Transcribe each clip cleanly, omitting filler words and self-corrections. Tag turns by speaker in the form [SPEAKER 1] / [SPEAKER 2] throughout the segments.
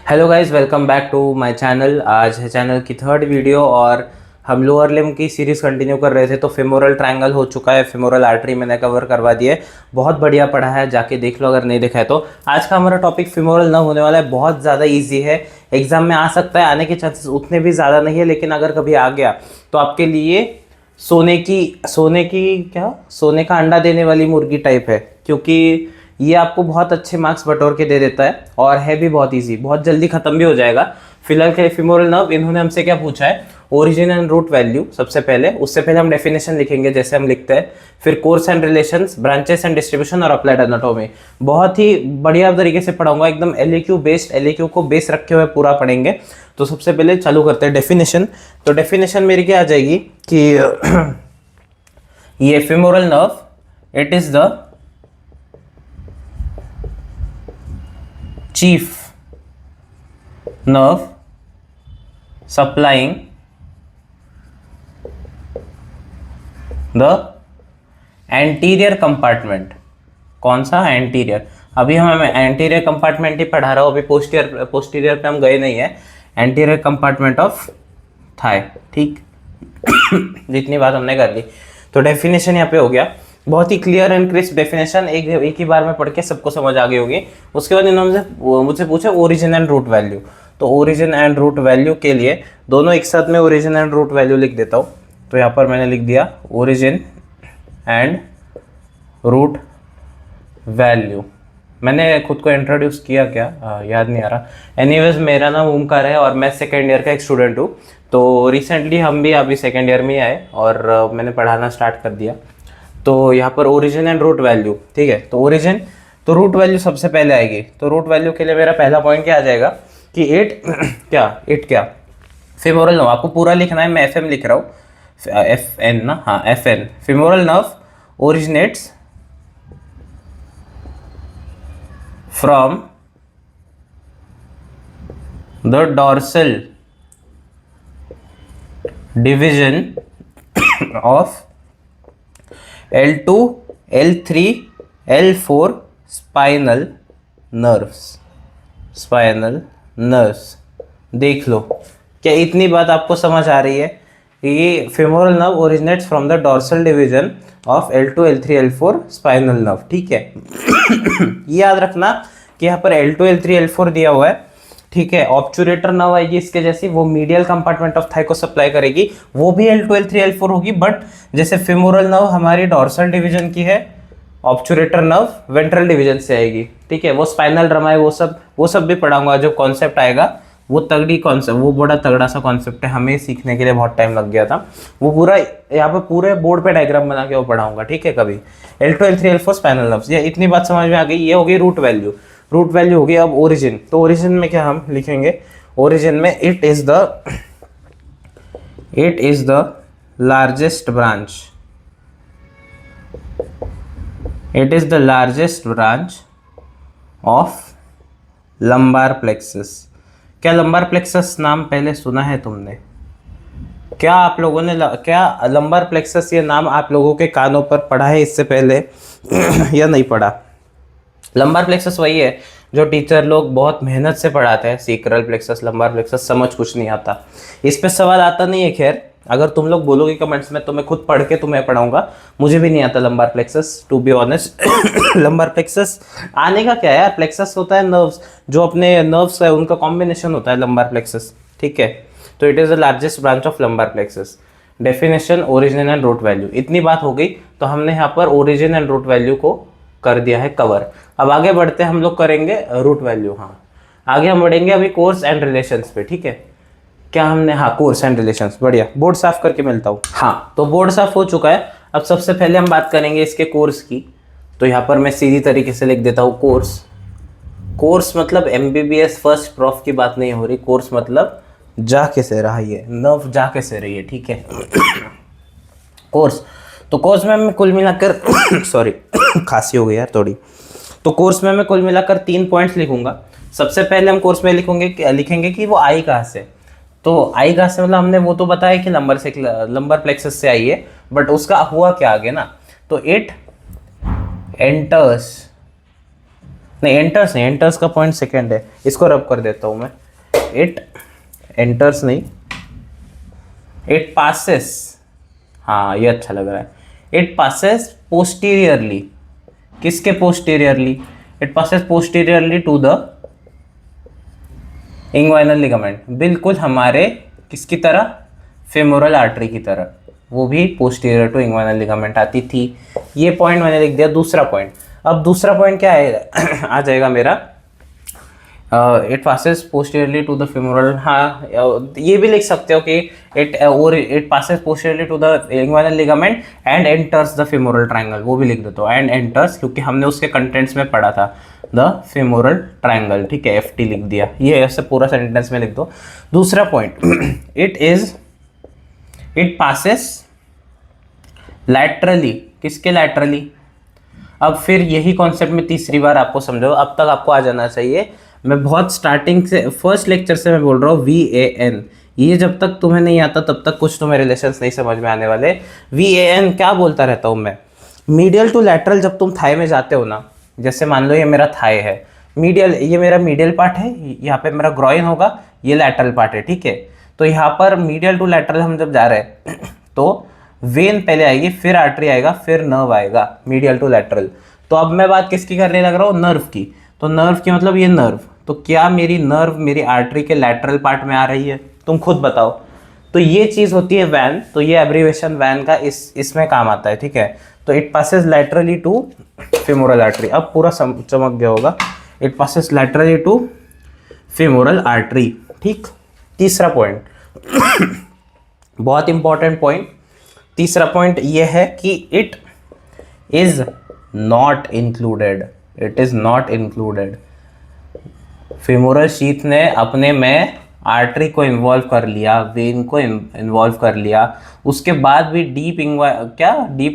[SPEAKER 1] Hello guys, welcome back to my channel. आज है channel की थर्ड वीडियो और हम लोअर लिम्ब की सीरीज़ कंटिन्यू कर रहे थे। तो फेमोरल ट्रायंगल हो चुका है, फेमोरल आर्टरी मैंने कवर करवा दिए। बहुत बढ़िया पढ़ा है, जाके देख लो अगर नहीं देखा है तो। आज का हमारा टॉपिक फेमोरल नर्व होने वाला है, बहुत ज़्यादा ईजी है, एग्जाम में आ सकता है, आने के चांसेस उतने भी ज़्यादा नहीं है, लेकिन अगर कभी आ गया तो आपके लिए सोने का अंडा देने वाली मुर्गी टाइप है, क्योंकि ये आपको बहुत अच्छे मार्क्स बटोर के दे देता है और है भी बहुत इजी, बहुत जल्दी खत्म भी हो जाएगा। फिलहाल के फेमोरल नर्व इन्होंने हमसे क्या पूछा है, ओरिजिन एंड रूट वैल्यू सबसे पहले। उससे पहले हम डेफिनेशन लिखेंगे जैसे हम लिखते हैं, फिर course and relations, branches and distribution और अप्लाइड एनाटॉमी। बहुत ही बढ़िया तरीके से पढ़ाऊंगा, एकदम एलएक्यू बेस्ड, एलएक्यू को बेस रखे हुए पूरा पढ़ेंगे। तो सबसे पहले चालू करते हैं डेफिनेशन। तो डेफिनेशन मेरी क्या आ जाएगी कि ये femoral nerve it is the chief nerve supplying the anterior compartment। कौन सा एंटीरियर? अभी हम एंटीरियर कंपार्टमेंट ही पढ़ा रहा हूँ, अभी पोस्टीरियर पे हम गए नहीं है। एंटीरियर कंपार्टमेंट ऑफ थाई, ठीक। जितनी बात हमने कर ली, तो डेफिनेशन यहाँ पे हो गया, बहुत ही क्लियर एंड क्रिस्प डेफिनेशन, एक ही बार में पढ़ के सबको समझ आ गई होगी। उसके बाद इन्होंने मुझसे पूछा ओरिजिन एंड रूट वैल्यू। तो ओरिजिन एंड रूट वैल्यू के लिए दोनों एक साथ में ओरिजिन एंड रूट वैल्यू लिख देता हूँ। तो यहाँ पर मैंने लिख दिया ओरिजिन एंड रूट वैल्यू। मैंने खुद को इंट्रोड्यूस किया क्या, याद नहीं आ रहा। एनीवेज, मेरा नाम ओमकार है और मैं सेकेंड ईयर का एक स्टूडेंट हूँ। तो रिसेंटली हम भी अभी सेकेंड ईयर में आए और मैंने पढ़ाना स्टार्ट कर दिया। तो यहाँ पर ओरिजिन एंड रूट वैल्यू, ठीक है। तो ओरिजिन, तो रूट वैल्यू सबसे पहले आएगी। तो रूट वैल्यू के लिए मेरा पहला पॉइंट क्या आ जाएगा कि इट फेमोरल नर्व, आपको पूरा लिखना है, मैं एफ एम लिख रहा हूँ, एफ एन ना, हाँ F N. Femoral nerve originates from the dorsal division of L2, L3, L4 spinal nerves. देख लो, क्या इतनी बात आपको समझ आ रही है? ये femoral nerve originates from the dorsal division of L2, L3, L4 spinal nerve, ठीक है। ये याद रखना कि यहाँ पर L2, L3, L4 दिया हुआ है, ठीक है। ऑब्चुरेटर नर्व आएगी इसके जैसी, वो मीडियल कंपार्टमेंट ऑफ थाई को सप्लाई करेगी, वो भी L2, L3, L4 होगी। बट जैसे फेमोरल नर्व हमारी डॉर्सल डिवीजन की है, ऑब्चुरेटर नर्व वेंट्रल डिवीजन से आएगी, ठीक है। वो स्पाइनल ड्रामा है, वो सब भी पढ़ाऊंगा। जो कॉन्सेप्ट आएगा वो तगड़ी कॉन्सेप्ट, वो बड़ा तगड़ा सा कॉन्सेप्ट है, हमें सीखने के लिए बहुत टाइम लग गया था। वो पूरा यहाँ पे पूरे बोर्ड पे डायग्राम बना के वो पढ़ाऊंगा, ठीक है कभी। L2, L3, L4 spinal nerves, ये इतनी बात समझ में आ गई। ये हो गई रूट वैल्यू। रूट वैल्यू हो गई। अब ओरिजिन, तो ओरिजिन में क्या हम लिखेंगे? ओरिजिन में it is the largest branch, it is the largest branch of lumbar plexus. क्या लंबार प्लेक्सस नाम पहले सुना है तुमने? क्या आप लोगों ने क्या लंबार प्लेक्सस ये नाम आप लोगों के कानों पर पढ़ा है इससे पहले या नहीं पढ़ा? लंबार प्लेक्सस वही है जो टीचर लोग बहुत मेहनत से पढ़ाते हैं, सेक्रल प्लेक्सस, लंबार प्लेक्सस, समझ कुछ नहीं आता। इस पे सवाल आता नहीं है। खैर, अगर तुम लोग बोलोगे कमेंट्स में तो मैं खुद पढ़ के तुम्हें पढ़ाऊंगा। मुझे भी नहीं आता lumbar plexus, to be honest. Lumbar plexus आने का क्या है यार, प्लेक्सस होता है नर्व्स, जो अपने नर्व्स है उनका कॉम्बिनेशन होता है लंबार प्लेक्सस, ठीक है। तो it is the largest branch of lumbar plexus. Definition, origin and root value, इतनी बात हो गई। तो हमने यहाँ पर ओरिजिन एंड रूट वैल्यू को कर दिया है कवर। अब आगे बढ़ते हैं, हम लोग करेंगे रूट वैल्यू। हाँ, आगे हम बढ़ेंगे अभी कोर्स एंड रिलेशंस पे, ठीक है। क्या हमने, हाँ कोर्स एंड रिलेशंस, बढ़िया। बोर्ड साफ करके मिलता हूँ। हाँ, तो बोर्ड साफ हो चुका है। अब सबसे पहले हम बात करेंगे इसके कोर्स की। तो यहाँ पर मैं सीधी तरीके से लिख देता हूँ कोर्स मतलब MBBS फर्स्ट प्रॉफ की बात नहीं हो रही। कोर्स मतलब जा कैसे रहा है, नर्व जा कैसे रही है, ठीक है। कोर्स, तो कोर्स में मैं कुल मिलाकर सॉरी खांसी हो गई यार थोड़ी। तो कोर्स में मैं कुल मिलाकर 3 पॉइंट्स लिखूंगा। सबसे पहले हम कोर्स में लिखेंगे कि वो आई कहाँ से। तो आई कहाँ से मतलब हमने वो तो बताया कि लंबर प्लेक्सस से आई है, बट उसका हुआ क्या आगे ना। तो इट एंटर्स नहीं एंटर्स नहीं, एंटर्स का पॉइंट सेकेंड है, इसको रब कर देता हूं मैं। इट एंटर्स नहीं, इट पासेस, हाँ ये अच्छा लग रहा है। इट पासेस पोस्टीरियरली, किसके posteriorly? It passes posteriorly to the inguinal ligament, बिल्कुल हमारे किसकी तरह? फेमोरल आर्टरी की तरह, वो भी पोस्टीरियर टू इंग्वाइनल लिगामेंट आती थी। ये पॉइंट मैंने लिख दिया, दूसरा पॉइंट। अब दूसरा पॉइंट क्या है आ जाएगा मेरा, it passes posteriorly to the femoral, हाँ ये भी लिख सकते हो कि it passes posteriorly to the inguinal ligament and enters the femoral triangle, वो भी लिख देता हूँ, एंड एंटर्स, क्योंकि हमने उसके कंटेंट्स में पढ़ा था द फेमोरल ट्रायंगल, ठीक है, एफ टी लिख दिया। ये ऐसे पूरा सेंटेंस में लिख दो। दूसरा पॉइंट इट पासेस लैटरली, किसके लैटरली? अब फिर यही कॉन्सेप्ट में तीसरी बार आपको समझो, अब तक आपको आ जाना चाहिए। मैं बहुत स्टार्टिंग से, फर्स्ट लेक्चर से मैं बोल रहा हूँ VAN, ये जब तक तुम्हें नहीं आता तब तक कुछ तुम्हें रिलेशंस नहीं समझ में आने वाले। VAN क्या बोलता रहता हूँ मैं? मीडियल टू लैटरल, जब तुम थाई में जाते हो ना, जैसे मान लो ये मेरा थाई है, मीडियल, ये मेरा मीडियल पार्ट है, यहाँ पे मेरा ग्रॉइन होगा, ये लैटरल पार्ट है, ठीक है। तो यहाँ पर मीडियल टू लैटरल हम जब जा रहे हैं तो वेन पहले आएगी, फिर आर्टरी आएगा, फिर नर्व आएगा, मीडियल टू लैटरल। तो अब मैं बात किसकी करने लग रहा हूँ? नर्व की। तो नर्व की मतलब ये नर्व, तो क्या मेरी नर्व मेरी आर्टरी के लैटरल पार्ट में आ रही है? तुम खुद बताओ। तो ये चीज़ होती है वैन, तो ये एब्रीवेशन वैन का इसमें काम आता है, ठीक है। तो it passes laterally to femoral artery, अब पूरा चमक गया होगा। It passes laterally to femoral artery, ठीक। तीसरा पॉइंट बहुत इंपॉर्टेंट पॉइंट, तीसरा पॉइंट ये है कि it is not included, it is not included. Femoral sheath ने अपने में आर्टरी को इन्वॉल्व कर लिया, वेन को इन्वॉल्व कर लिया, उसके बाद भी डीप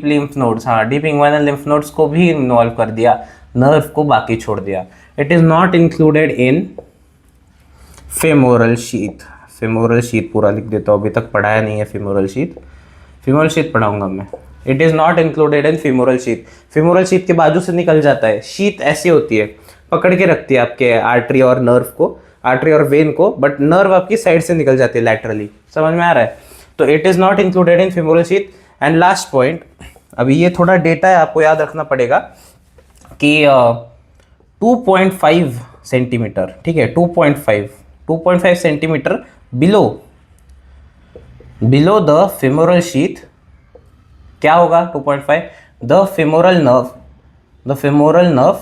[SPEAKER 1] लिम्फ नोड्स, हाँ डीप इंग्वाइनल लिम्फ नोड्स को भी इन्वॉल्व कर दिया, नर्व को बाकी छोड़ दिया। It is not included in femoral sheath, femoral sheath पूरा लिख देता हूँ, अभी तक पढ़ाया नहीं है फेमोरल शीथ, फेमोरल शीथ पढ़ाऊंगा मैं। It is not included in femoral sheath, femoral sheath के बाजू से निकल जाता है, शीथ ऐसी होती है, पकड़ के रखती है आपके आर्टरी और नर्व को, आर्टरी और वेन को, बट नर्व आपकी साइड से निकल जाती है लैटरली, समझ में आ रहा है? तो it is not included in femoral sheath. And last point, अभी ये थोड़ा डेटा है, आपको याद रखना पड़ेगा कि 2.5 सेंटीमीटर, ठीक है, 2.5 centimetre below the femoral sheath क्या होगा? 2.5, the femoral nerve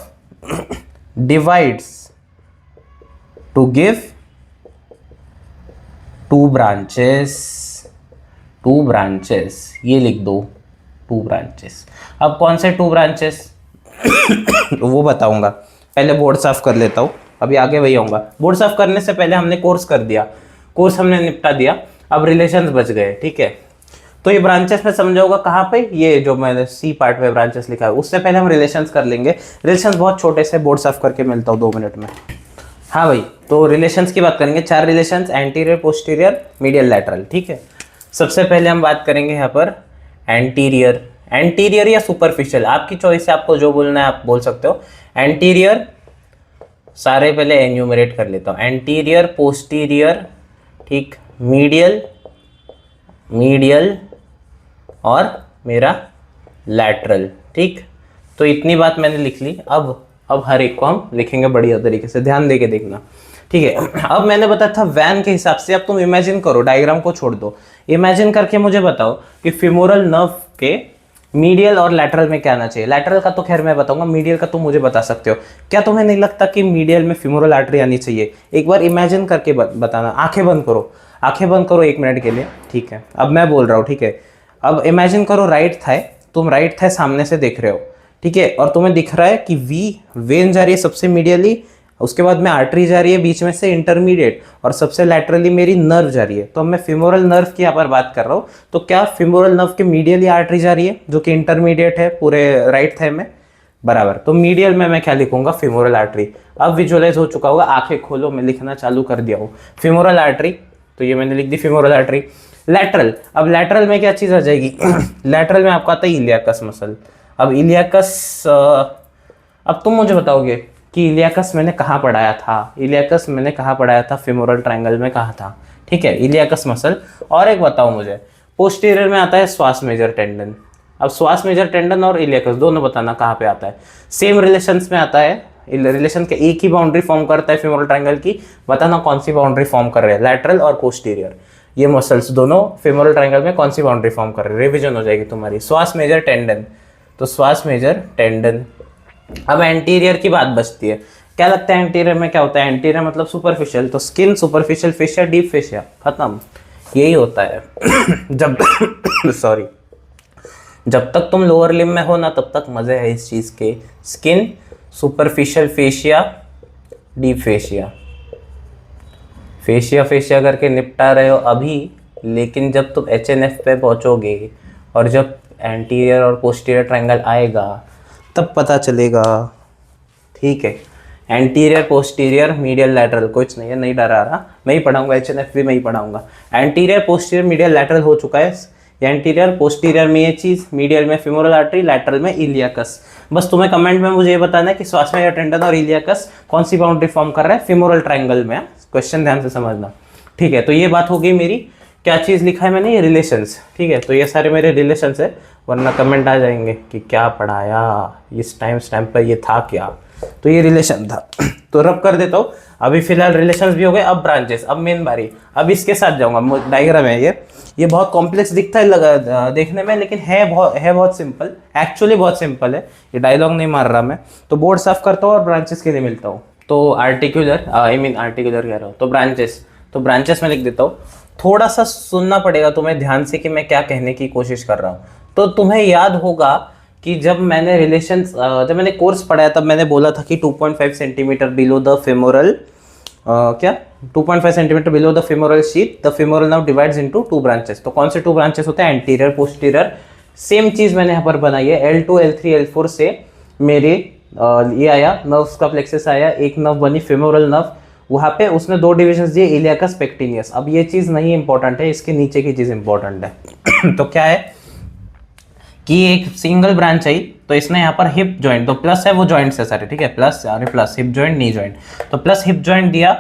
[SPEAKER 1] divides to give two branches, ये लिख दो, 2 ब्रांचेस। अब कौन से 2 ब्रांचेस वो बताऊंगा, पहले बोर्ड साफ कर लेता हूँ, अभी आगे वही आऊँगा। बोर्ड साफ करने से पहले हमने कोर्स कर दिया, कोर्स हमने निपटा दिया, अब रिलेशंस बच गए, ठीक है। तो ये ब्रांचेस में समझाऊंगा कहाँ पे, ये जो मैंने सी पार्ट में ब्रांचेस लिखा है, उससे पहले हम रिलेशंस कर लेंगे। रिलेशंस बहुत छोटे से, बोर्ड साफ करके मिलता हूँ 2 मिनट में। हाँ भाई, तो रिलेशंस की बात करेंगे, 4 relations, anterior, posterior, medial, lateral, ठीक है। सबसे पहले हम बात करेंगे यहाँ पर एंटीरियर या सुपरफिशियल, आपकी चॉइस है, आपको जो बोलना है आप बोल सकते हो। एंटीरियर सारे पहले एन्यूमरेट कर लेता हूँ, एंटीरियर, पोस्टीरियर, ठीक, मीडियल और मेरा लैटरल, ठीक। तो इतनी बात मैंने लिख ली। अब हर एक को हम लिखेंगे बढ़िया तरीके से, ध्यान दे के देखना, ठीक है। अब मैंने बताया था वैन के हिसाब से, अब तुम इमेजिन करो, डायग्राम को छोड़ दो, इमेजिन करके मुझे बताओ कि फेमोरल नर्व के मीडियल और लैटरल में क्या आना चाहिए। लैटरल का तो खैर मैं बताऊंगा, मीडियल का तुम मुझे बता सकते हो। क्या तुम्हें नहीं लगता कि मीडियल में फेमोरल आर्टरी आनी चाहिए? एक बार इमेजिन करके बताना, आंखें बंद करो 1 मिनट के लिए, ठीक है। अब मैं बोल रहा हूँ, ठीक है। अब इमेजिन करो राइट थाई, तुम राइट थाई सामने से देख रहे हो, ठीक है, और तुम्हें दिख रहा है कि वेन जा रही है सबसे मीडियली, उसके बाद में आर्टरी जा रही है बीच में से इंटरमीडिएट, और सबसे लैटरली मेरी नर्व जा रही है। तो अब मैं फेमोरल नर्व की यहाँ पर बात कर रहा हूँ, तो क्या फेमोरल नर्व के मीडियली आर्टरी जा रही है जो कि इंटरमीडिएट है पूरे राइट थाई में, बराबर। तो मीडियल में मैं क्या लिखूंगा? Femoral artery. अब विजुअलाइज हो चुका होगा, आंखें खोलो, मैं लिखना चालू कर दिया हूँ फेमोरल आर्टरी, तो ये मैंने लिख दी फेमोरल आर्टरी। लैटरल, अब लैटरल में क्या चीज़ आ जाएगी? लैटरल में आपको आता है इलियाकस मसल। अब इलियाकस, अब तुम मुझे बताओगे कि इलियाकस मैंने कहाँ पढ़ाया था, इलियाकस मैंने कहाँ पढ़ाया था, फेमोरल ट्रायंगल में कहाँ था, ठीक है, इलियाकस मसल। और एक बताओ मुझे, पोस्टीरियर में आता है श्वास मेजर टेंडन। अब श्वास मेजर टेंडन और इलियाकस दोनों बताना कहाँ पे आता है। सेम रिलेशंस में आता है, रिलेशन के एक ही बाउंड्री फॉर्म करता है फेमोरल ट्रायंगल की, बताना कौन सी बाउंड्री फॉर्म कर रहे हैं, लैटरल और पोस्टीरियर। ये मसल्स दोनों फेमोरल ट्रायंगल में कौन सी बाउंड्री फॉर्म कर रहे हैं, रिवीजन हो जाएगी तुम्हारी। श्वास मेजर टेंडन, तो श्वास मेजर टेंडन। अब एंटीरियर की बात बचती है, क्या लगता है एंटीरियर में क्या होता है, एंटीरियर मतलब सुपरफिशियल, तो skin, superficial fascia, deep fascia, खत्म, यही होता है। जब सॉरी, जब तक तुम लोअर लिम्ब में हो ना तब तक मजे है इस चीज के, skin, superficial fascia, deep fascia, fascia fascia करके निपटा रहे हो अभी, लेकिन जब तुम HNF पे पहुंचोगे और जब एंटीरियर और पोस्टीरियर ट्रायंगल आएगा तब पता चलेगा, ठीक है। एंटीरियर, पोस्टीरियर, मीडियल, लैटरल, कुछ नहीं है, नहीं डरा रहा, मैं ही पढ़ाऊंगा, HNF भी मैं ही पढ़ाऊंगा। एंटीरियर, पोस्टीरियर, मीडियल, लैटरल हो चुका है, एंटीरियर, पोस्टीरियर में ये चीज़, मीडियल में फेमोरल आर्टरी, लैटरल में इलियाकस। बस तुम्हें कमेंट में मुझे ये बताना है कि श्वास मेजर टेंडन और इलियाकस कौन सी बाउंड्री फॉर्म कर रहा है फेमोरल ट्रायंगल में। क्वेश्चन ध्यान से समझना, ठीक है। तो ये बात हो गई मेरी, क्या चीज़ लिखा है मैंने, ये रिलेशंस, ठीक है। तो ये सारे मेरे रिलेशंस है, वरना कमेंट आ जाएंगे कि क्या पढ़ाया इस टाइम पर, ये था क्या, तो ये रिलेशन था। तो रब कर देता हूँ, अभी फिलहाल रिलेशंस भी हो गए, अब ब्रांचेस, अब मेन बारी, अब इसके साथ जाऊंगा। डायग्राम है ये बहुत कॉम्प्लेक्स दिखता है लगा देखने में, लेकिन है बहुत सिंपल, एक्चुअली बहुत सिंपल है, ये डायलॉग नहीं मार रहा मैं। तो बोर्ड साफ करता हूँ और ब्रांचेस के लिए मिलता हूँ। तो आर्टिकुलर, आर्टिकुलर कह रहा हूँ, तो ब्रांचेस में लिख देता हूँ। थोड़ा सा सुनना पड़ेगा तुम्हें ध्यान से कि मैं क्या कहने की कोशिश कर रहा हूँ। तो तुम्हें याद होगा कि जब मैंने जब मैंने कोर्स पढ़ाया तब मैंने बोला था कि 2.5 सेंटीमीटर बिलो द फेमोरल, क्या 2.5 centimetre below the femoral sheath, the femoral nerve divides into 2 branches. तो कौन से 2 ब्रांचेस होते हैं, एंटीरियर, पोस्टीरियर। सेम चीज मैंने यहाँ पर बनाई है, L2, L3, L4 से मेरे ये आया, नर्व्स का प्लेक्सस आया, एक नर्व बनी फेमोरल नर्व, वहाँ पे उसने 2 डिविजन दिए, इलियाकस, पेक्टिनियस। अब ये चीज नहीं इंपॉर्टेंट है, इसके नीचे की चीज इंपॉर्टेंट है। तो क्या है कि एक सिंगल ब्रांच आई, तो इसने यहाँ पर हिप जॉइंट, तो प्लस है वो जॉइंट्स है सारे, ठीक है, plus hip joint, knee joint, तो प्लस हिप जॉइंट दिया।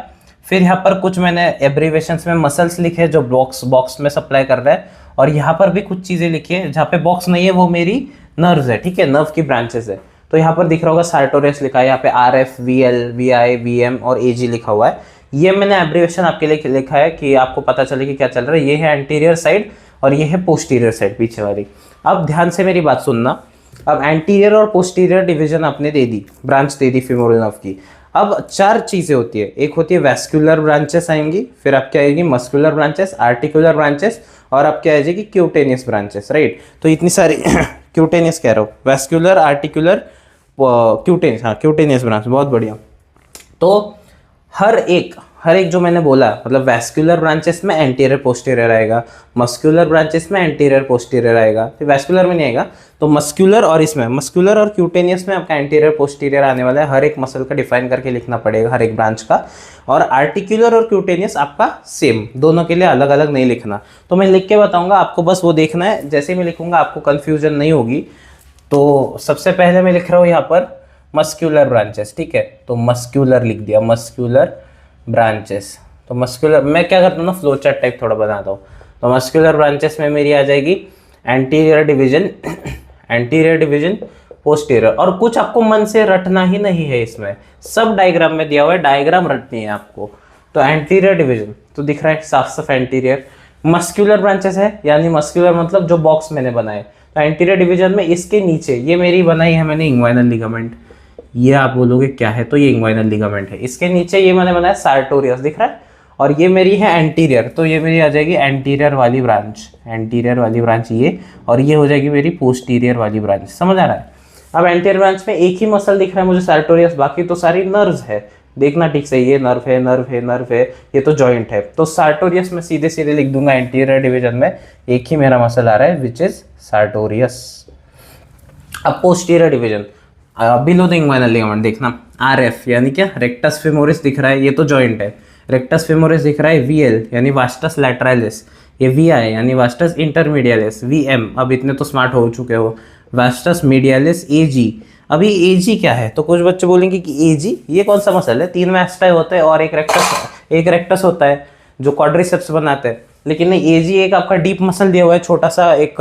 [SPEAKER 1] फिर यहाँ पर कुछ मैंने एब्रीवेशंस में मसल्स लिखे जो बॉक्स में सप्लाई कर रहा है, और यहाँ पर भी कुछ चीजें लिखी है, जहाँ पे बॉक्स नहीं है वो मेरी नर्व्स है, ठीक है, नर्व की ब्रांचेस है। तो यहाँ पर दिख रहा होगा सार्टोरियस लिखा है, यहाँ पे RF, VL, VI, VM और AG लिखा हुआ है। ये मैंने एब्रीवेशन आपके लिए लिखा है कि आपको पता चले कि क्या चल रहा है। ये है एंटीरियर साइड और ये है पोस्टीरियर साइड, पीछे वाली। अब ध्यान से मेरी बात सुनना, अब एंटीरियर और पोस्टीरियर डिवीजन आपने दे दी, ब्रांच दे दी फेमोरल नर्व की। अब 4 चीजें होती है, एक होती है वैस्कुलर ब्रांचेस आएंगी, फिर आपकी आएगी मस्कुलर ब्रांचेस, आर्टिकुलर ब्रांचेस, और आपकी आ जाएगी क्यूटेनियस ब्रांचेस, राइट। तो इतनी सारी क्यूटेनियस कह रहा हूँ, वैस्कुलर, आर्टिकुलर, क्यूटेनियस, हाँ क्यूटेनियस ब्रांच, बहुत बढ़िया। तो हर एक जो मैंने बोला, मतलब वैस्कुलर ब्रांचेस में एंटीरियर पोस्टीरियर आएगा, मस्कुलर ब्रांचेस में एंटीरियर पोस्टीरियर आएगा, फिर वैस्कुलर में नहीं आएगा, तो मस्कुलर और इसमें मस्कुलर और क्यूटेनियस में आपका एंटीरियर पोस्टीरियर आने वाला है। हर एक मसल का डिफाइन करके लिखना पड़ेगा, हर एक ब्रांच का। और आर्टिकुलर और क्यूटेनियस आपका सेम, दोनों के लिए अलग अलग नहीं लिखना। तो मैं लिख के बताऊंगा आपको, बस वो देखना है, जैसे मैं लिखूंगा आपको कन्फ्यूजन नहीं होगी। तो सबसे पहले मैं लिख रहा हूँ यहाँ पर मस्कुलर ब्रांचेस, ठीक है, तो मस्कुलर लिख दिया, मस्कुलर ब्रांचेस। तो मस्कुलर मैं क्या करता हूँ ना, फ्लो चार्ट टाइप थोड़ा बनाता हूँ। तो मस्कुलर ब्रांचेस में मेरी आ जाएगी anterior division, anterior division, posterior. और कुछ आपको मन से रटना ही नहीं है, इसमें सब डायग्राम में दिया हुआ है, डायग्राम रटनी है आपको। तो एंटीरियर डिवीजन तो दिख रहा है साफ साफ एंटीरियर। मस्कुलर ब्रांचेस है, यानी मस्कुलर मतलब जो बॉक्स मैंने बनाए, तो एंटीरियर डिवीजन में इसके नीचे ये मेरी बनाई है मैंने इंग्वाइनल लिगामेंट, ये आप बोलोगे क्या है, तो ये इंग्वाइनल लिगामेंट है। इसके नीचे ये मैंने बनाया सार्टोरियस, दिख रहा है, और ये मेरी है एंटीरियर, तो ये मेरी आ जाएगी एंटीरियर वाली ब्रांच, एंटीरियर वाली ब्रांच ये, और ये हो जाएगी मेरी पोस्टीरियर वाली ब्रांच। समझ आ रहा है। अब एंटीरियर ब्रांच में एक ही मसल दिख रहा है मुझे, सार्टोरियस, बाकी तो सारी नर्व्स है, देखना ठीक से, ये नर्व है, नर्व है, नर्व है, ये तो जॉइंट है। तो सार्टोरियस में सीधे सीधे लिख दूंगा, एंटीरियर डिवीजन में एक ही मेरा मसल आ रहा है, विच इज सार्टोरियस। अब posterior division, below the inguinal ligament, देखना RF यानी क्या, रेक्टस फेमोरिस दिख रहा है, ये तो जॉइंट है, रेक्टस फेमोरिस दिख रहा है, VL यानी वास्टस लैटरालिस, ये VI यानी वास्टस इंटरमीडियालिस, VM अब इतने तो स्मार्ट हो चुके हो, वास्टस मीडियालिस, AG। अभी एजी क्या है, तो कुछ बच्चे बोलेंगे कि एजी ये कौन सा मसल है, 3 मैस्टाई होते हैं और एक रेक्टस होता है जो क्वाड्रिसेप्स बनाते हैं। लेकिन नहीं, एजी एक आपका डीप मसल दिया हुआ है, छोटा सा एक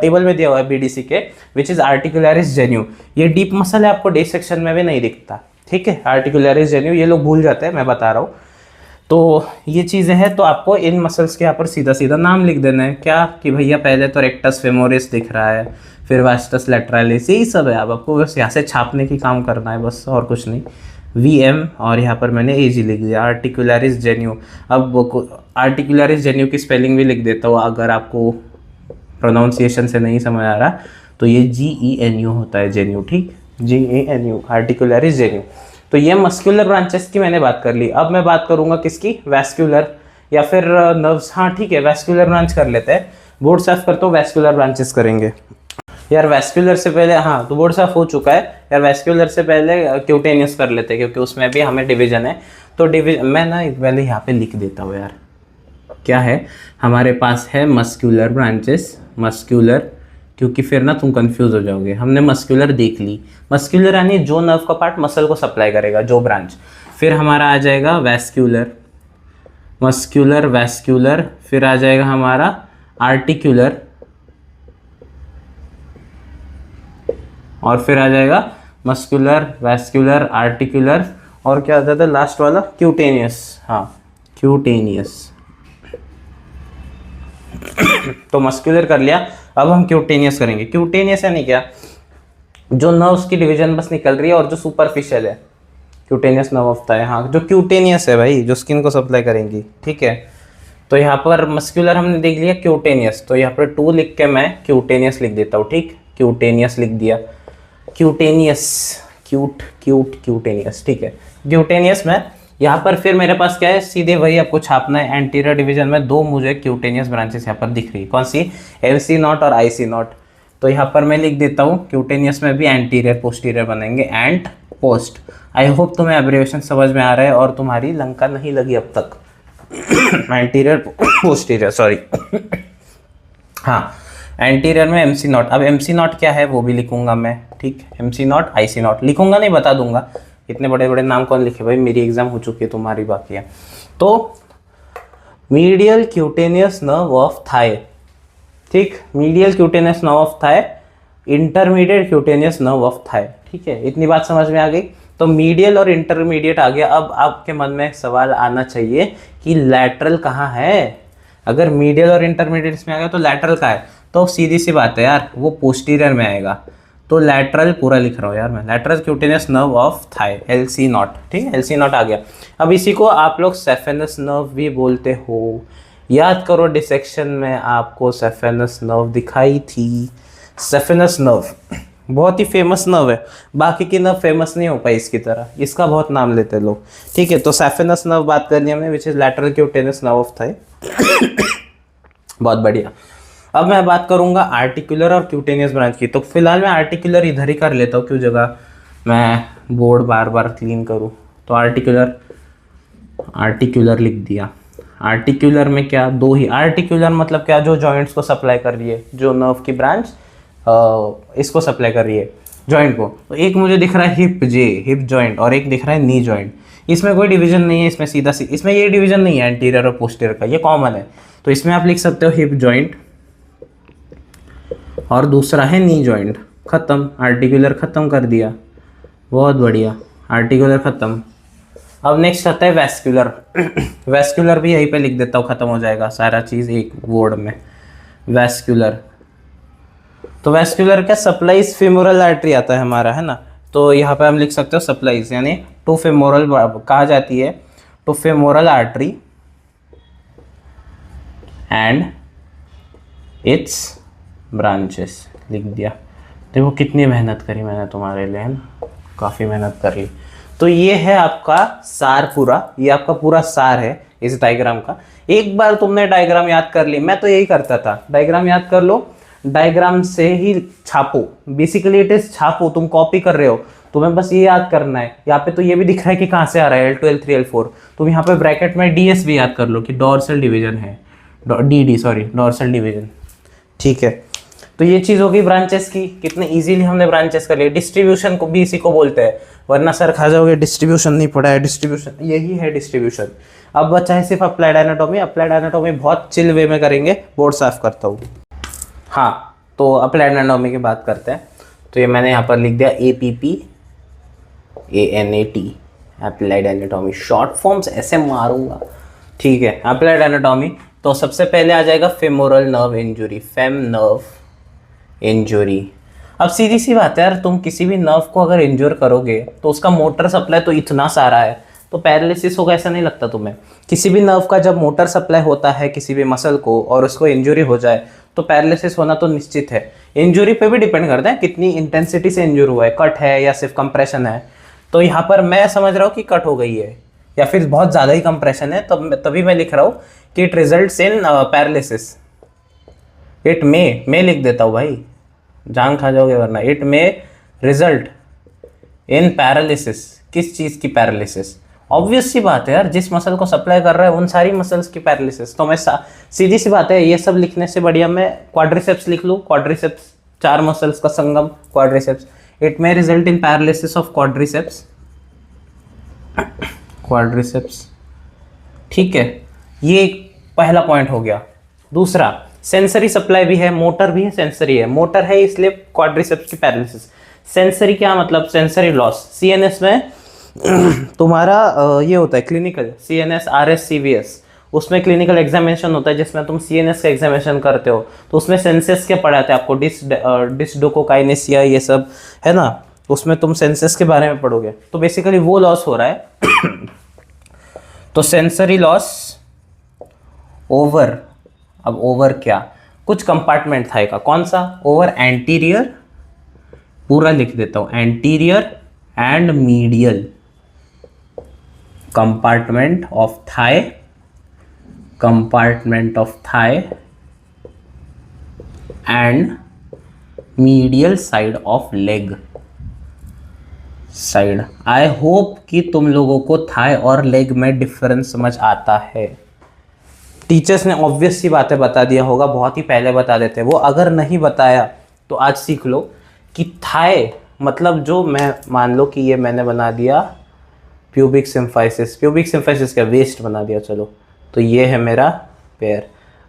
[SPEAKER 1] टेबल में दिया हुआ है बीडीसी के, विच इज आर्टिकुलरिस जेन्यू। ये डीप मसल है, आपको डिसेक्शन में भी नहीं दिखता, ठीक है। आर्टिकुलरिस जेन्यू ये लोग भूल जाते हैं, मैं बता रहा हूँ। तो ये चीज़ें हैं, तो आपको इन मसल्स के यहाँ पर सीधा सीधा नाम लिख देना है क्या, कि भैया पहले तो रेक्टस फेमोरिस दिख रहा है, फिर वास्टस लैटरालिस, यही सब है। अब आपको बस यहाँ से छापने की काम करना है बस, और कुछ नहीं। VM और यहाँ पर मैंने AG लिख दिया, आर्टिकुलरिस जेन्यू। अब आर्टिकुलरिस जेन्यू की स्पेलिंग भी लिख देता हूँ, अगर आपको प्रोनाउंसिएशन से नहीं समझ आ रहा तो ये GENU होता है, जेन्यू, ठीक, GENU, आर्टिकुलरिस जेन्यू। तो ये मस्कुलर ब्रांचेस की मैंने बात कर ली। अब मैं बात करूंगा किसकी, वैस्कुलर या फिर नर्व्स। हाँ ठीक है, वैस्कुलर ब्रांच कर लेते हैं। बोर्ड साफ करता हूँ, वैस्कुलर ब्रांचेस करेंगे यार। वैस्कुलर से पहले, हाँ तो बोर्ड साफ हो चुका है यार। वैस्कुलर से पहले क्यूटेनियस कर लेते हैं, क्योंकि उसमें भी हमें डिवीजन है। तो डिवीजन मैं ना पहले यहाँ पे लिख देता हूँ यार, क्या है हमारे पास है मस्कुलर ब्रांचेस, मस्कुलर, क्योंकि फिर ना तुम कंफ्यूज हो जाओगे। हमने मस्कुलर देख ली, मस्कुलर यानी जो नर्व का पार्ट मसल को सप्लाई करेगा, जो ब्रांच। फिर हमारा आ जाएगा वैस्कुलर, मस्कुलर, वैस्कुलर, फिर आ जाएगा हमारा आर्टिकुलर, और फिर आ जाएगा मस्कुलर, वैस्कुलर, आर्टिकुलर, और क्या आ जाता है लास्ट वाला, क्यूटेनियस। हाँ क्यूटेनियस। तो मस्कुलर कर लिया, अब हम क्यूटेनियस करेंगे। क्यूटेनियस यानी क्या, जो नर्व्स की डिवीजन बस निकल रही है और जो सुपरफिशियल है, क्यूटेनियस नर्व ऑफ थाई। हाँ जो क्यूटेनियस है भाई, जो स्किन को सप्लाई करेंगी, ठीक है। तो यहाँ पर मस्कुलर हमने देख लिया, क्यूटेनियस, तो यहाँ पर 2 लिख के मैं क्यूटेनियस लिख देता हूँ, ठीक, क्यूटेनियस लिख दिया। क्यूटेनियस, क्यूटेनियस, ठीक है, क्यूटेनियस में यहाँ पर फिर मेरे पास क्या है, सीधे वही आपको छापना है। एंटीरियर डिवीजन में 2 मुझे क्यूटेनियस ब्रांचेस यहाँ पर दिख रही है, कौन सी, MC नॉट और IC नॉट। तो यहाँ पर मैं लिख देता हूँ, क्यूटेनियस में भी एंटीरियर पोस्टीरियर बनेंगे, एंड पोस्ट। आई होप तुम्हें एब्रिविएशन समझ में आ रहा है और तुम्हारी लंका नहीं लगी अब तक। Anterior posterior, sorry. हाँ एंटीरियर में MC नॉट। अब MC नॉट क्या है वो भी लिखूंगा मैं, ठीक, MC नॉट, IC नॉट लिखूंगा नहीं, बता दूंगा। इतने बड़े बड़े नाम कौन लिखे भाई, मेरी एग्जाम हो चुकी है, तुम्हारी बाकी है। तो medial cutaneous nerve of thigh, ठीक, medial cutaneous nerve of thigh, intermediate cutaneous nerve of thigh, ठीक है। इतनी बात समझ में आ गई। तो मीडियल और इंटरमीडिएट आ गया। अब आपके मन में एक सवाल आना चाहिए कि लैटरल कहाँ है। अगर मीडियल और इंटरमीडिएट इसमें आ गया तो लैटरल कहाँ है, तो सीधी सी बात है यार, वो पोस्टीरियर में आएगा। तो लैटरल पूरा लिख रहा हूँ यार मैं, lateral cutaneous nerve of Thai, LC not, ठीक है, LC नॉट आ गया। अब इसी को आप लोग सेफेनस नर्व भी बोलते हो। याद करो डिसेक्शन में आपको सेफेनस नर्व दिखाई थी। सेफेनस नर्व बहुत ही फेमस नर्व है, बाकी की नर्व फेमस नहीं हो पाई इसकी तरह, इसका बहुत नाम लेते हैं लोग, ठीक है। तो सेफेनस नर्व बात करनी है हमें, which is lateral cutaneous nerve of Thai. बहुत बढ़िया। अब मैं बात करूंगा आर्टिकुलर और क्यूटेनियस ब्रांच की। तो फिलहाल मैं आर्टिकुलर इधर ही कर लेता हूँ, क्यों जगह मैं बोर्ड बार बार क्लीन करूँ। तो आर्टिकुलर लिख दिया। आर्टिकुलर में क्या, 2 ही। आर्टिकुलर मतलब क्या, जो जॉइंट्स को सप्लाई कर रही है, जो नर्व की ब्रांच इसको सप्लाई कर रही है जॉइंट को। तो एक मुझे दिख रहा है हिप जॉइंट, और एक दिख रहा है नी जॉइंट। इसमें कोई डिवीजन नहीं है, इसमें सीधा इसमें ये डिवीजन नहीं है एंटीरियर और पोस्टीरियर का, ये कॉमन है। तो इसमें आप लिख सकते हो हिप जॉइंट, और दूसरा है नी जॉइंट। खत्म, आर्टिकुलर खत्म कर दिया, बहुत बढ़िया, आर्टिकुलर खत्म। अब नेक्स्ट आता है वैस्कुलर। वैस्कुलर भी यहीं पे लिख देता हूँ, खत्म हो जाएगा सारा चीज़ एक वर्ड में, वैस्कुलर। तो वैस्कुलर क्या, सप्लाइज फेमोरल आर्टरी आता है हमारा, है ना। तो यहाँ पे हम लिख सकते हो सप्लाइज, यानी टू फेमोरल कहा जाती है, to femoral artery and its branches, लिख दिया। देखो कितनी मेहनत करी मैंने तुम्हारे लिए, है ना, काफ़ी मेहनत कर ली। तो ये है आपका सार पूरा, ये आपका पूरा सार है इस डायग्राम का। एक बार तुमने डायग्राम याद कर ली, मैं तो यही करता था, डायग्राम याद कर लो, डायग्राम से ही छापो। बेसिकली इट इज छापो, तुम कॉपी कर रहे हो, तुम्हें बस ये याद करना है। यहाँ पे तो ये भी दिख रहा है कि कहाँ से आ रहा है, L2 L3 L4। तुम यहाँ पे ब्रैकेट में DS भी याद कर लो कि डॉर्सल डिवीजन है, DD सॉरी, डॉर्सल डिवीजन, ठीक है। तो ये चीज़ हो गई ब्रांचेस की, कितने इजीली हमने ब्रांचेस कर लिए। डिस्ट्रीब्यूशन को भी इसी को बोलते हैं, वरना सर खा जाओगे डिस्ट्रीब्यूशन नहीं पढ़ा है, डिस्ट्रीब्यूशन यही है डिस्ट्रीब्यूशन। अब बचा है सिर्फ अप्लाइड एनाटॉमी। अप्लाइड एनाटॉमी बहुत चिल वे में करेंगे, बोर्ड साफ करता हूँ। हाँ, तो अप्लाइड एनाटॉमी की बात करते हैं। तो ये मैंने यहाँ पर लिख दिया APPANAT, applied anatomy. Short forms ऐसे मारूंगा, ठीक है। अप्लाइड एनाटॉमी, तो सबसे पहले आ जाएगा femoral nerve injury, fame nerve injury. अब सीधी सी बात है यार, तुम किसी भी नर्व को अगर इंजोर करोगे तो उसका मोटर सप्लाई तो इतना सारा है, तो पैरालिसिस होगा ऐसा नहीं लगता तुम्हें। किसी भी नर्व का जब मोटर सप्लाई होता है किसी भी मसल को और उसको इंजुरी हो जाए तो पैरालिसिस होना तो निश्चित है। इंजुरी पे भी डिपेंड करता है कितनी इंटेंसिटी से इंजूर हुआ है, कट है या सिर्फ कंप्रेशन है। तो यहाँ पर मैं समझ रहा हूँ कि कट हो गई है या फिर बहुत ज़्यादा ही कंप्रेशन है, तभी मैं लिख रहा हूँ कि it results in paralysis. It may लिख देता हूँ भाई, जान खा जाओगे वरना। It may result in paralysis. किस चीज़ की पैरालिसिस? ऑब्वियस सी बात है यार, जिस मसल को सप्लाई कर रहा है उन सारी मसल्स की पैरालिसिस। तो मैं सीधी सी बात है, ये सब लिखने से बढ़िया मैं क्वाड्रिसेप्स लिख लूँ। क्वाड्रिसेप्स, 4 मसल्स का संगम, quadriceps. It may result in paralysis of quadriceps, quadriceps, ठीक है। ये पहला पॉइंट हो गया। दूसरा, सेंसरी सप्लाई भी है, मोटर भी है, सेंसरी है। मोटर है इसलिए क्वाड्रिसेप्स की पैरालिसिस। सेंसरी क्या मतलब? Sensory loss. सीएनएस में तुम्हारा ये होता है क्लिनिकल, CNS RS CVS, उसमें क्लिनिकल एग्जामिनेशन होता है जिसमें तुम CNS का एग्जामिनेशन करते हो। तो उसमें सेंसेस के पढ़ाते हैं आपको, डिस्डोकोकाइनेसिया ये सब है ना, उसमें तुम सेंसेस के बारे में पढ़ोगे। तो बेसिकली वो लॉस हो रहा है। तो सेंसरी लॉस ओवर, अब ओवर क्या? कुछ कंपार्टमेंट था का, कौन सा? ओवर एंटीरियर, पूरा लिख देता हूं, anterior and medial compartment of thigh, compartment of thigh and medial side of leg side. I hope कि तुम लोगों को थाई और लेग में डिफरेंस समझ आता है। टीचर्स ने ऑब्वियस सी बातें बता दिया होगा, बहुत ही पहले बता देते। वो अगर नहीं बताया तो आज सीख लो कि थाई मतलब जो, मैं मान लो कि ये मैंने बना दिया प्यूबिक सिम्फाइसिस। प्यूबिक सिम्फाइसिस का वेस्ट बना दिया, चलो। तो ये है मेरा पैर।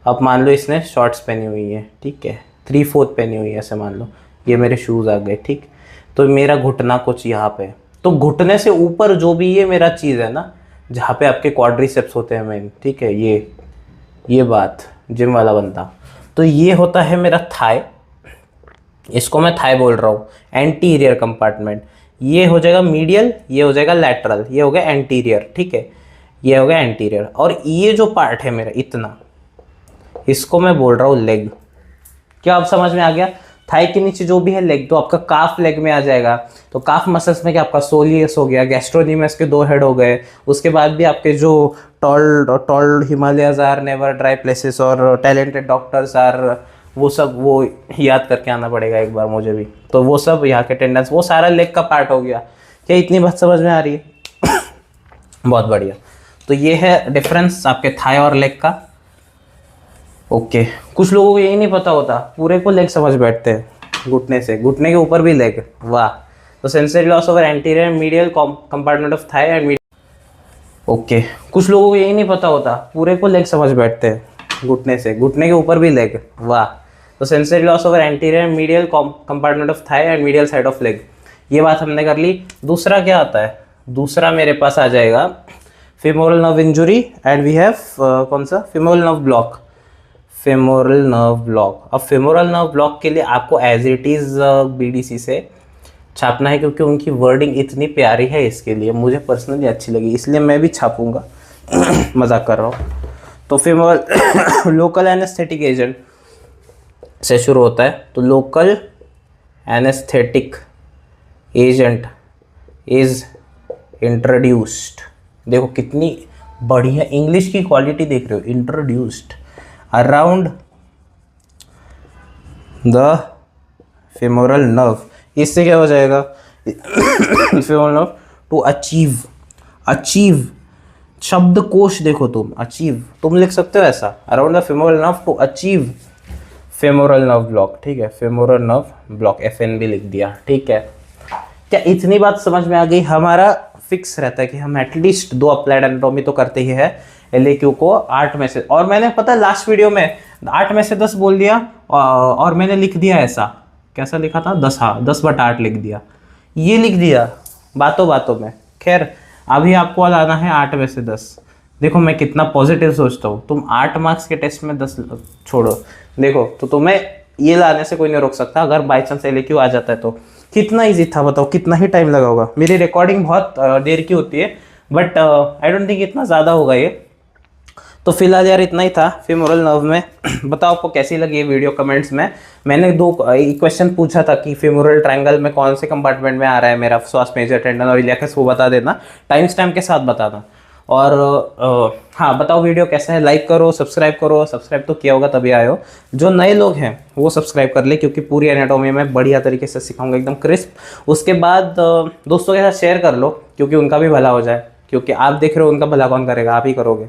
[SPEAKER 1] अब मान लो इसने शॉर्ट्स पहनी हुई है, ठीक है, 3/4 पहनी हुई है, ऐसे मान लो। ये मेरे शूज़ आ गए, ठीक। तो मेरा घुटना कुछ यहाँ पे, तो घुटने से ऊपर जो भी ये मेरा चीज़ है ना, जहाँ पे आपके क्वाड्रिसेप्स होते हैं मेन, ठीक है, ये बात जिम वाला बनता। तो ये होता है मेरा थाई, इसको मैं थाई बोल रहा हूँ। एंटीरियर कंपार्टमेंट, ये हो जाएगा मीडियल, ये हो जाएगा लैटरल, ये हो गया एंटीरियर, ठीक है, ये हो गया एंटीरियर। और ये जो पार्ट है मेरा इतना, इसको मैं बोल रहा हूँ लेग। क्या आप समझ में आ गया? थाई के नीचे जो भी है लेग, तो आपका काफ लेग में आ जाएगा। तो काफ मसल्स में क्या आपका सोलियस हो गया, गैस्ट्रोनीमस के 2 हेड हो गए। उसके बाद भी आपके जो tall Himalayas are never dry places और टैलेंटेड डॉक्टर्स आर, वो सब वो याद करके आना पड़ेगा एक बार मुझे भी। तो वो सब यहाँ के टेंडेंस, वो सारा लेग का पार्ट हो गया। क्या इतनी बात समझ में आ रही है? बहुत बढ़िया। तो ये है डिफरेंस आपके थाई और लेग का। ओके, कुछ लोगों को यही नहीं पता होता, पूरे को लेग समझ बैठते हैं घुटने से, घुटने के ऊपर भी लेग, वाह। तो sensory loss over anterior medial compartment of thigh and okay, कुछ लोगों को यही नहीं पता होता, पूरे को लेग समझ बैठते हैं घुटने से, घुटने के ऊपर भी लेग, वाह। तो sensory loss over anterior medial compartment of thigh and medial side of leg, ये बात हमने कर ली। दूसरा क्या आता है? दूसरा मेरे पास आ जाएगा femoral nerve injury and we have कौन सा? Femoral nerve block. Femoral nerve block. अब फेमोरल नर्व ब्लॉक के लिए आपको एज इट इज़ BDC से छापना है, क्योंकि उनकी वर्डिंग इतनी प्यारी है, इसके लिए मुझे पर्सनली अच्छी लगी, इसलिए मैं भी छापूंगा। मजाक कर रहा हूँ। तो फेमोरल लोकल एनेस्थेटिक एजेंट से शुरू होता है। तो local anaesthetic agent is introduced, देखो कितनी बढ़िया इंग्लिश की क्वालिटी देख रहे हो, introduced around the femoral nerve. इससे क्या हो जाएगा? फेमोरल नर्व टू अचीव शब्दकोश देखो तुम, अचीव तुम लिख सकते हो ऐसा, around the femoral nerve to achieve femoral nerve block, ठीक है, फेमोरल नर्व ब्लॉक, FNB लिख दिया, ठीक है। क्या इतनी बात समझ में आ गई? हमारा फिक्स रहता है कि हम एटलीस्ट 2 अप्लाइड एनाटॉमी तो करते ही है LAQ को 8 में से, और मैंने पता लास्ट वीडियो में 8 में से 10 बोल दिया, और मैंने लिख दिया ऐसा, कैसा लिखा था, 10, हाँ 10/8 लिख दिया, ये लिख दिया बातों बातों में। खैर अभी आपको लाना है 8 में से 10। देखो मैं कितना पॉजिटिव सोचता हूँ, तुम 8 मार्क्स के टेस्ट में 10 छोड़ो, देखो तो तुम्हें ये लाने से कोई नहीं रोक सकता। अगर बाई चांस LAQ आ जाता है तो कितना इजी था बताओ, कितना ही टाइम लगा होगा। मेरी रिकॉर्डिंग बहुत देर की होती है, बट आई डोंट थिंक इतना ज़्यादा होगा ये। तो फिलहाल यार इतना ही था फेमोरल नर्व में। बताओ आपको कैसी लगी ये वीडियो कमेंट्स में। मैंने 2 क्वेश्चन पूछा था कि फेमोरल ट्रायंगल में कौन से कंपार्टमेंट में आ रहा है मेरा श्वास मेजर टेंडन और इलियाकस, वो बता देना, टाइम स्टैम्प के साथ बताना। और हाँ बताओ वीडियो कैसा है, लाइक करो, सब्सक्राइब करो, सब्सक्राइब तो किया होगा तभी आए हो। जो नए लोग हैं वो सब्सक्राइब कर ले, क्योंकि पूरी एनाटॉमी में बढ़िया तरीके से सिखाऊंगा एकदम क्रिस्प। उसके बाद दोस्तों के साथ शेयर कर लो, क्योंकि उनका भी भला हो जाए, क्योंकि आप देख रहे हो उनका भला कौन करेगा, आप ही करोगे।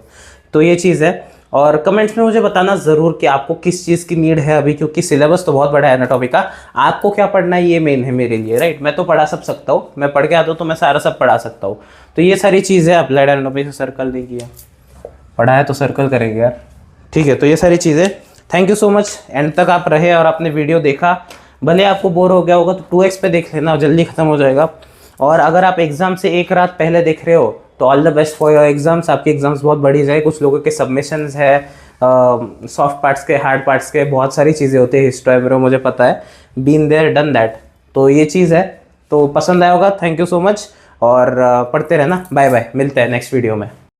[SPEAKER 1] तो ये चीज़ है। और कमेंट्स में मुझे बताना ज़रूर कि आपको किस चीज़ की नीड है अभी, क्योंकि सिलेबस तो बहुत बड़ा है एनाटॉमी का। आपको क्या पढ़ना है ये मेन है मेरे लिए, राइट। मैं तो पढ़ा सब सकता हूँ, मैं पढ़ के आता हूँ तो मैं सारा सब पढ़ा सकता हूँ। तो ये सारी चीज़ें अप्लाइड एनाटॉमी से सर्कल नहीं किया, पढ़ा है तो सर्कल करेंगे यार, ठीक है। तो ये सारी चीज़ें, thank you so much, and तक आप रहे और आपने वीडियो देखा। भले आपको बोर हो गया होगा तो 2x पे देख लेना, जल्दी खत्म हो जाएगा। और अगर आप एग्ज़ाम से एक रात पहले देख रहे हो तो all the best for your exams. आपकी एग्जाम्स बहुत बढ़ी जाए। कुछ लोगों के सबमिशंस है, सॉफ्ट पार्ट्स के, हार्ड पार्ट्स के, बहुत सारी चीज़ें होती है हिस्ट्री में, मुझे पता है, बीन देयर डन दैट। तो ये चीज़ है, तो पसंद आया होगा। थैंक यू सो मच, और पढ़ते रहना। बाय बाय, मिलते हैं नेक्स्ट वीडियो में।